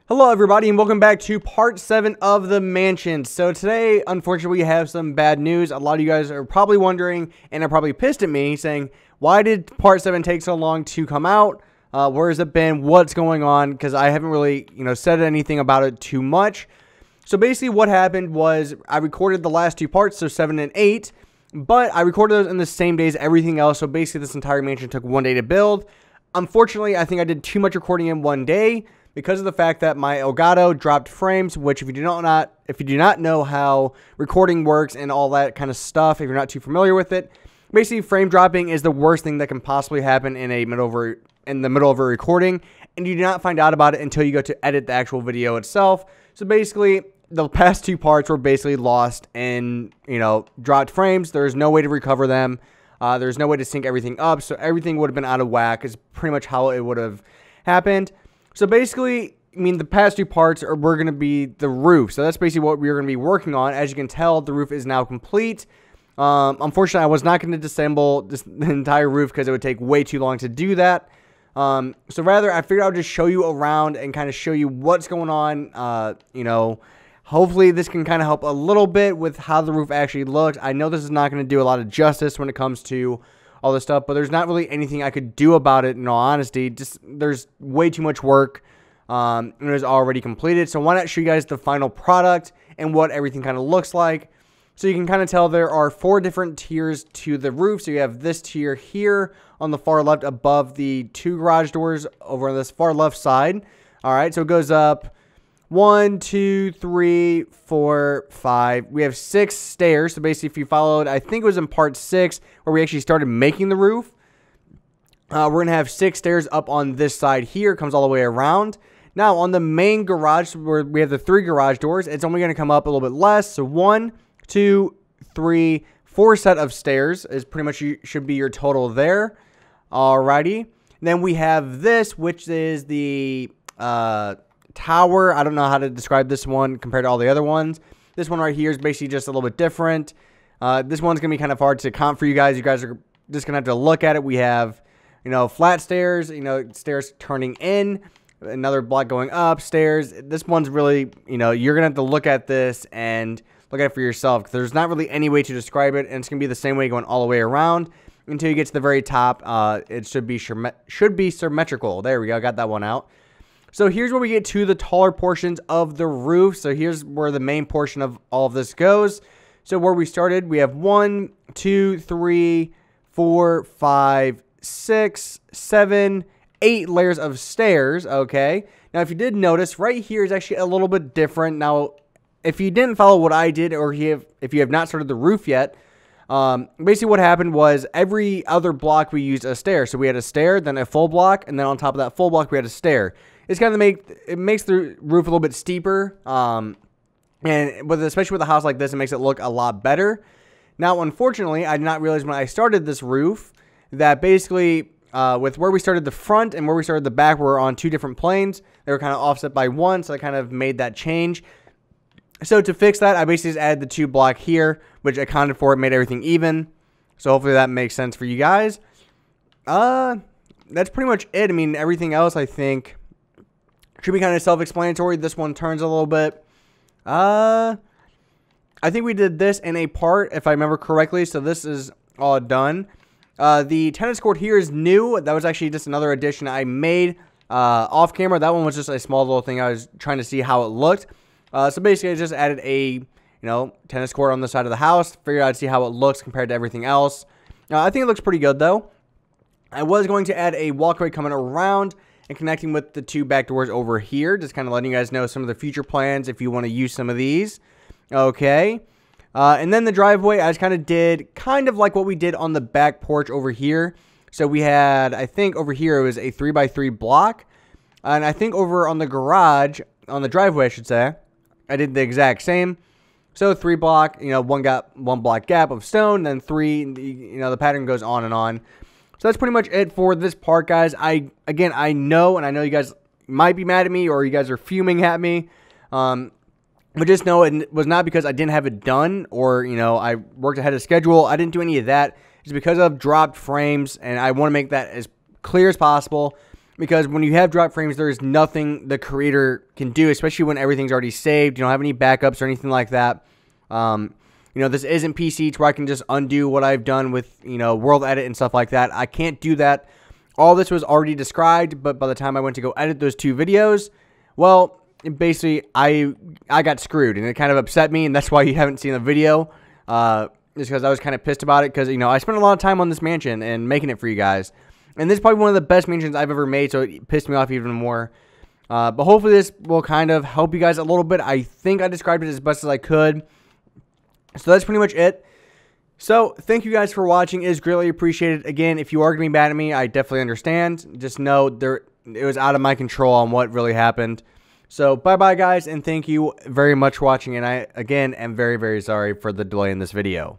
Hello everybody and welcome back to part 7 of the mansion. So today, unfortunately, we have some bad news. A lot of you guys are probably wondering and are probably pissed at me saying, why did part 7 take so long to come out? Where has it been? What's going on? Because I haven't really, said anything about it too much. So basically what happened was I recorded the last two parts, so 7 and 8, but I recorded those in the same day as everything else. So basically this entire mansion took one day to build. Unfortunately, I think I did too much recording in one day, because of the fact that my Elgato dropped frames, which if you do not know how recording works and all that kind of stuff, if you're not too familiar with it, basically frame dropping is the worst thing that can possibly happen in the middle of a recording, and you do not find out about it until you go to edit the actual video itself. So basically, the past two parts were basically lost and, dropped frames. There's no way to recover them. There's no way to sync everything up, so everything would have been out of whack is pretty much how it would have happened. So basically, the past two parts were going to be the roof. So that's basically what we're going to be working on. As you can tell, the roof is now complete. Unfortunately, I was not going to disassemble the entire roof because it would take way too long to do that. So rather, I figured I would just show you around and kind of show you what's going on. Hopefully this can kind of help a little bit with how the roof actually looks. I know this is not going to do a lot of justice when it comes to all this stuff, but there's not really anything I could do about it in all honesty. There's way too much work, and it was already completed. So why not show you guys the final product and what everything kind of looks like. So you can kind of tell there are 4 different tiers to the roof. So you have this tier here on the far left above the 2 garage doors over on this far left side. All right, so it goes up 1, 2, 3, 4, 5. We have 6 stairs. So basically, if you followed, I think it was in part 6 where we actually started making the roof. We're going to have 6 stairs up on this side here. It comes all the way around. Now, on the main garage, where we have the 3 garage doors, it's only going to come up a little bit less. So 1, 2, 3, 4 set of stairs is pretty much should be your total there. Alrighty. Then we have this, which is the tower. I don't know how to describe this one compared to all the other ones. This one right here is basically just a little bit different. This one's gonna be kind of hard to comp for you guys. You guys are just gonna have to look at it. We have, flat stairs, stairs turning in, another block going upstairs. This one's really, you're gonna have to look at this and look at it for yourself, because there's not really any way to describe it, and it's gonna be the same way going all the way around until you get to the very top. It should be symmetrical. There we go. Got that one out. So here's where we get to the taller portions of the roof. So here's where the main portion of all of this goes. So where we started, we have 1, 2, 3, 4, 5, 6, 7, 8 layers of stairs. Okay. Now, if you did notice, right here is actually a little bit different. Now, if you didn't follow what I did, or if you have not started the roof yet, basically what happened was every other block we used a stair. So we had a stair, then a full block, and then on top of that full block we had a stair. It's kind of makes the roof a little bit steeper, and especially with a house like this, it makes it look a lot better. Now, unfortunately, I did not realize when I started this roof that basically with where we started the front and where we started the back were on 2 different planes. They were kind of offset by 1, so I kind of made that change. So to fix that, I basically just added the 2 block here, which accounted for it, made everything even. So hopefully that makes sense for you guys. That's pretty much it. Everything else I think should be kind of self-explanatory. This one turns a little bit. I think we did this in a part, if I remember correctly. So this is all done. The tennis court here is new. That was actually just another addition I made off camera. That one was just a small little thing. I was trying to see how it looked. So basically, I just added a tennis court on the side of the house. Figured I'd see how it looks compared to everything else. I think it looks pretty good though. I was going to add a walkway coming around and connecting with the 2 back doors over here. Just kind of letting you guys know some of the future plans if you want to use some of these. Okay. And then the driveway, I just kind of did like what we did on the back porch over here. So we had, I think over here it was a 3x3 block. And I think over on the garage, on the driveway I should say, I did the exact same. So 3 block, one block gap of stone, then 3, the pattern goes on and on. So that's pretty much it for this part, guys. I know you guys might be mad at me or you guys are fuming at me. But just know it was not because I didn't have it done or, I worked ahead of schedule. I didn't do any of that. It's because of dropped frames, and I want to make that as clear as possible. because when you have drop frames, there's nothing the creator can do, especially when everything's already saved. You don't have any backups or anything like that. You know, this isn't PC to where I can just undo what I've done with, you know, world edit and stuff like that. I can't do that. All this was already described, but by the time I went to go edit those 2 videos, well, basically I got screwed, and it kind of upset me, and that's why you haven't seen the video. Just because I was kind of pissed about it, because, you know, I spent a lot of time on this mansion and making it for you guys. And this is probably one of the best mansions I've ever made, so it pissed me off even more. But hopefully this will kind of help you guys a little bit. I think I described it as best as I could. So that's pretty much it. So thank you guys for watching. It is greatly appreciated. Again, if you are going to be mad at me, I definitely understand. Just know it was out of my control on what really happened. So bye-bye, guys, and thank you very much for watching. And I, again, am very, very sorry for the delay in this video.